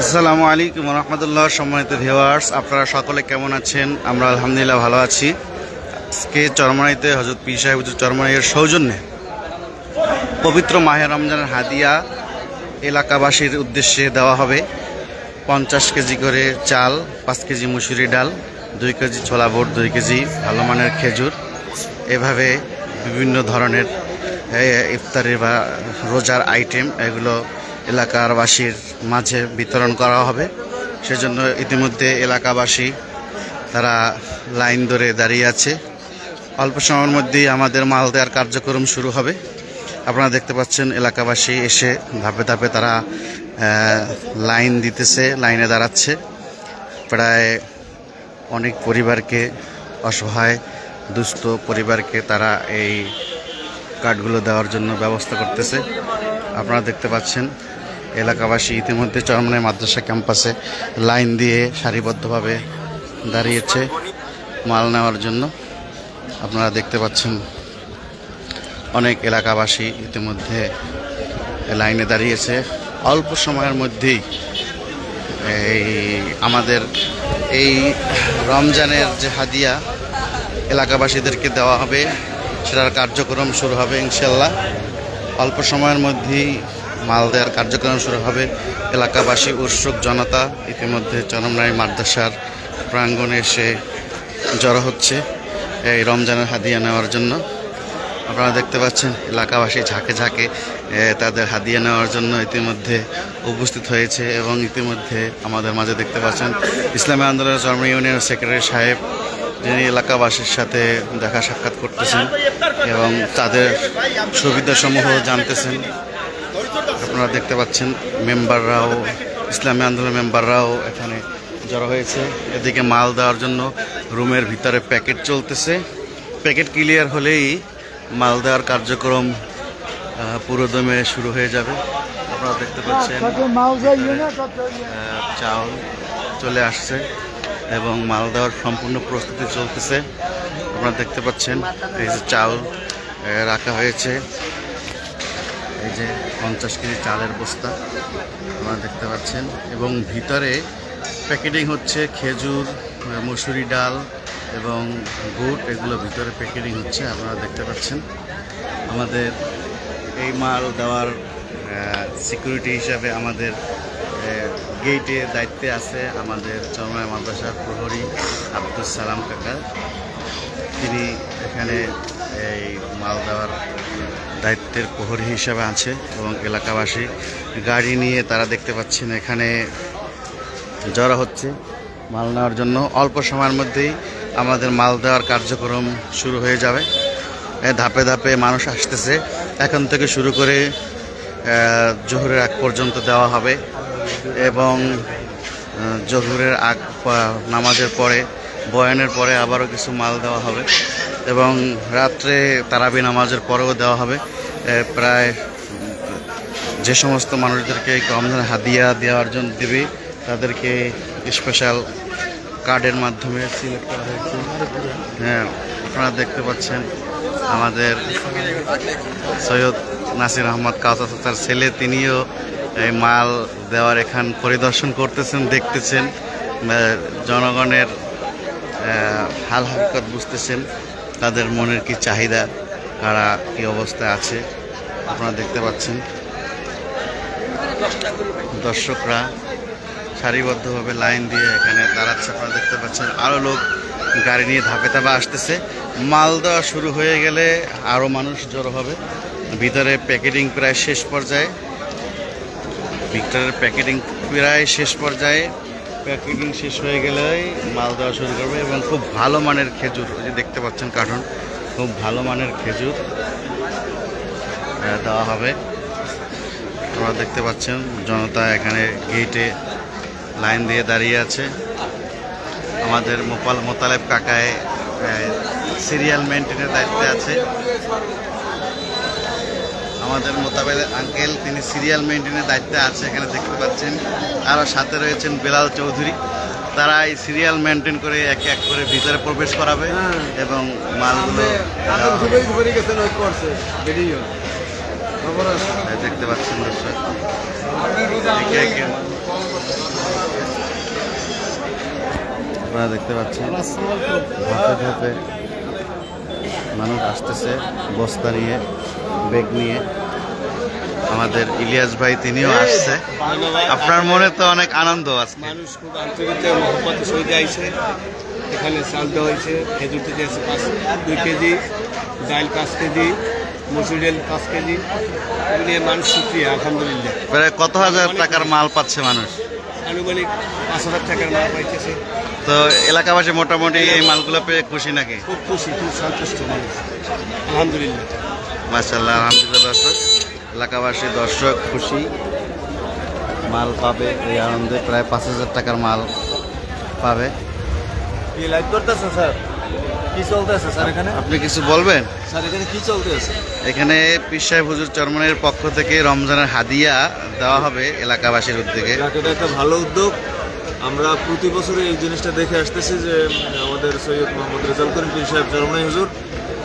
আসসালামু আলাইকুম রহমতুল্লাহ। সম্মানিত ভিউয়ার্স, আপনারা সকলে কেমন আছেন? আমরা আলহামদুলিল্লাহ ভালো আছি। আজকে চরমনাইতে হযরত পীর সাহেব হুজুর চরমনাইয়ের সৌজন্যে পবিত্র মাহে রমজানের হাদিয়া এলাকাবাসীর উদ্দেশ্যে দেওয়া হবে। 50 কেজি করে চাল, 5 কেজি মুসুরি ডাল, 2 কেজি ছোলা বুট, 2 কেজি ভালো মানের খেজুর, এভাবে বিভিন্ন ধরনের ইফতারি বা রোজার আইটেম এগুলো এলাকারবাসীর মাঝে বিতরণ করা হবে। সেজন্য ইতিমধ্যে এলাকাবাসী তারা লাইন ধরে দাঁড়িয়ে আছে। অল্প সময়ের মধ্যেই আমাদের মাল দেওয়ার কার্যক্রম শুরু হবে। আপনারা দেখতে পাচ্ছেন এলাকাবাসী এসে ধাপে ধাপে তারা লাইন দিতেছে, লাইনে দাঁড়াচ্ছে। প্রায় অনেক পরিবারকে, অসহায় দুস্থ পরিবারকে তারা এই কার্ডগুলো দেওয়ার জন্য ব্যবস্থা করতেছে। আপনারা দেখতে পাচ্ছেন এলাকাবাসী ইতিমধ্যে চরমনাই মাদ্রাসা ক্যাম্পাসে লাইন দিয়ে সারিবদ্ধভাবে দাঁড়িয়েছে মাল নেওয়ার জন্য। আপনারা দেখতে পাচ্ছেন অনেক এলাকাবাসী ইতিমধ্যে লাইনে দাঁড়িয়েছে। অল্প সময়ের মধ্যেই আমাদের এই রমজানের যে হাদিয়া এলাকাবাসীদেরকে দেওয়া হবে সেটার কার্যক্রম শুরু হবে ইনশাল্লাহ। অল্প সময়ের মধ্যেই মাল দেওয়ার কার্যক্রম শুরু হবে। এলাকাবাসী উৎসুক জনতা ইতিমধ্যে চরমনাই মাদ্রাসার প্রাঙ্গণে এসে জড়ো হচ্ছে এই রমজানের হাদিয়া নেওয়ার জন্য। আপনারা দেখতে পাচ্ছেন এলাকাবাসী ঝাঁকে ঝাঁকে তাদের হাদিয়া নেওয়ার জন্য ইতিমধ্যে উপস্থিত হয়েছে। এবং ইতিমধ্যে আমাদের মাঝে দেখতে পাচ্ছেন ইসলামী আন্দোলনের চরমনাই ইউনিয়নের সেক্রেটারি সাহেব, যিনি এলাকাবাসীর সাথে দেখা সাক্ষাৎ করতেছেন এবং তাদের সুবিধাসমূহ জানতেছেন। আপনারা দেখতে পাচ্ছেন মেম্বাররাও, ইসলামী আন্দোলনের মেম্বাররাও এখানে জড়ো হয়েছে। এদিকে মাল দেওয়ার জন্য রুমের ভিতরে প্যাকেট চলতেছে। প্যাকেট ক্লিয়ার হলেই মাল দেওয়ার কার্যক্রম পুরোদমে শুরু হয়ে যাবে। আপনারা দেখতে পাচ্ছেন চাউল চলে আসছে এবং মাল দেওয়ার সম্পূর্ণ প্রস্তুতি চলতেছে। আপনারা দেখতে পাচ্ছেন এই যে চাল রাখা হয়েছে, এই যে 50 কেজি চালের বস্তা আপনারা দেখতে পাচ্ছেন। এবং ভিতরে প্যাকেটিং হচ্ছে খেজুর, মুসুরি ডাল এবং বুট, এগুলো ভিতরে প্যাকেটিং হচ্ছে। আপনারা দেখতে পাচ্ছেন আমাদের এই মাল দেওয়ার সিকিউরিটি হিসাবে আমাদের গেটে দায়িত্বে আছে আমাদের চরমনাই মাদ্রাসার প্রহরী আব্দুল সালাম কাকা। তিনি এখানে এই মাল দেওয়ার দায়িত্বের প্রহরী হিসাবে আছে এবং এলাকাবাসী গাড়ি নিয়ে তারা দেখতে পাচ্ছেন এখানে জড়ো হচ্ছে মাল নেওয়ার জন্য। অল্প সময়ের মধ্যেই আমাদের মাল দেওয়ার কার্যক্রম শুরু হয়ে যাবে। ধাপে ধাপে মানুষ আসতেছে। এখন থেকে শুরু করে জোহরের আগ পর্যন্ত দেওয়া হবে এবং জোহরের আগ নামাজের পরে, বয়ানের পরে আবারও কিছু মাল দেওয়া হবে এবং রাত্রে তারাবি নামাজের পরেও দেওয়া হবে। প্রায় যে সমস্ত মানুষদেরকে রমজানের হাদিয়া দেওয়ার জন্য দেবে তাদেরকে স্পেশাল কার্ডের মাধ্যমে সিলেক্ট করা হয়েছে। হ্যাঁ, আপনারা দেখতে পাচ্ছেন আমাদের সৈয়দ নাসির আহমদ কাউসার চাচার ছেলে, তিনিও এই মাল দেওয়ার এখান পরিদর্শন করতেছেন, দেখতেছেন, জনগণের হাল হরকত বুঝতেছেন, তাদের মনের কি চাহিদা, কারা কি অবস্থায় আছে। আপনারা দেখতে পাচ্ছেন দর্শকরা সারিবদ্ধভাবে লাইন দিয়ে এখানে দাঁড়াচ্ছে। আপনারা দেখতে পাচ্ছেন আরও লোক গাড়ি নিয়ে ধাপে ধাপে আসতেছে। মাল দেওয়া শুরু হয়ে গেলে আরও মানুষ জড়ো হবে। ভিতরে প্যাকেটিং প্রায় শেষ পর্যায়ে, ভিতরের প্যাকেটিং প্রায় শেষ পর্যায়ে। প্যাকেটিং শেষ হয়ে গেলেই মাল দেওয়া শুরু করবে এবং খুব ভালো মানের খেজুর, ওই যে দেখতে পাচ্ছেন কার্টন, খুব ভালো মানের খেজুর দেওয়া হবে। আপনারা দেখতে পাচ্ছেন জনতা এখানে গেটে লাইন দিয়ে দাঁড়িয়ে আছে। আমাদের মোতালেব কাকায় সিরিয়াল মেনটেনের দায়িত্বে আছে। আমাদের মোতাবেক আঙ্কেল, তিনি সিরিয়াল মেনটেনের দায়িত্বে আছে এখানে দেখতে পাচ্ছেন। আরও সাথে রয়েছেন বেলাল চৌধুরী, তারা এই সিরিয়াল মেনটেন করে এক এক করে ভিতরে প্রবেশ করাবে এবং মালগুলো এই দেখতে পাচ্ছেন দর্শক, একে একে আপনারা দেখতে পাচ্ছেন ধাপে ধাপে মানুষ আসতেছে বস্তা নিয়ে, ব্যাগ নিয়ে। আমাদের ইলিয়াস ভাই তিনিও আসছে। আপনার মনে তো অনেক আনন্দ আছে। মানুষ খুব আন্তরিকতা মহব্বতের সহিত আইছে। এখানে চাল দেওয়া হয়েছে, খেজুর থেকে আছে 2 কেজি, ডাল 5 কেজি, মসুর ডাল 5 কেজি। এগুলি মানুষ সুখী, আলহামদুলিল্লাহ। প্রায় কত হাজার টাকার মাল পাচ্ছে মানুষ? আনুমানিক 5,000 টাকার মাল পাইতেছে। তো এলাকাবাসী মোটামুটি এই মালগুলো পেয়ে খুশি নাকি? খুব খুশি, খুব সন্তুষ্ট মানুষ, আলহামদুলিল্লাহ। মাশাআল্লাহ, আলহামদুলিল্লাহ। দর্শক, এলাকাবাসী দর্শক খুশি, মাল পাবে এই আনন্দে। প্রায় 5,000 টাকার মাল পাবে। কি লাইভ করতেছেন স্যার? কি চলতেছে স্যার এখানে? আপনি কিছু বলবেন? স্যার এখানে কি চলতেছে? এখানে পীর সাহেব হুজুর চরমনের পক্ষ থেকে রমজানের হাদিয়া দেওয়া হবে এলাকাবাসীর উদ্যোগে। এটা একটা ভালো উদ্যোগ। আমরা প্রতি বছরই এই জিনিসটা দেখে আসতেছি যে আমাদের সৈয়দ মোহাম্মদ রেজাল করিম পীর সাহেব চরমনাই হুজুর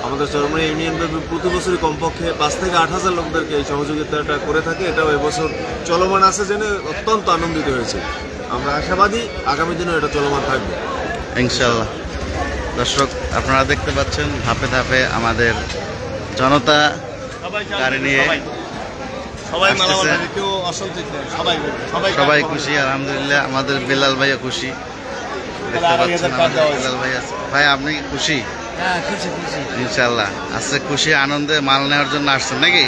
আমাদের চরমনাই ইউনিয়ন ব্যাপী প্রতি বছরই কমপক্ষে 5 থেকে 8,000 লোকদেরকে এই সহযোগিতাটা করে থাকে। এটাও এবছর চলমান আছে জেনে অত্যন্ত আনন্দিত হয়েছে। আমরা আশাবাদী আগামী দিনেও এটা চলমান থাকবে ইনশাল্লাহ। দর্শক, আপনারা দেখতে পাচ্ছেন ধাপে ধাপে আমাদের জনতা গাড়ি নিয়ে সবাই আসতেছে। মালামাল পাবে, কেউ অসন্তুষ্ট নয়, সবাই খুশি, আলহামদুলিল্লাহ। আমাদের বেলাল ভাইও খুশি, দেখতে পাচ্ছেন আমাদের বেলাল ভাই আছে। ভাই, আপনি কি খুশি? হ্যাঁ, খুশি খুশি। ইনশাল্লাহ আজকে খুশি আনন্দে মাল নেওয়ার জন্য আসছেন নাকি?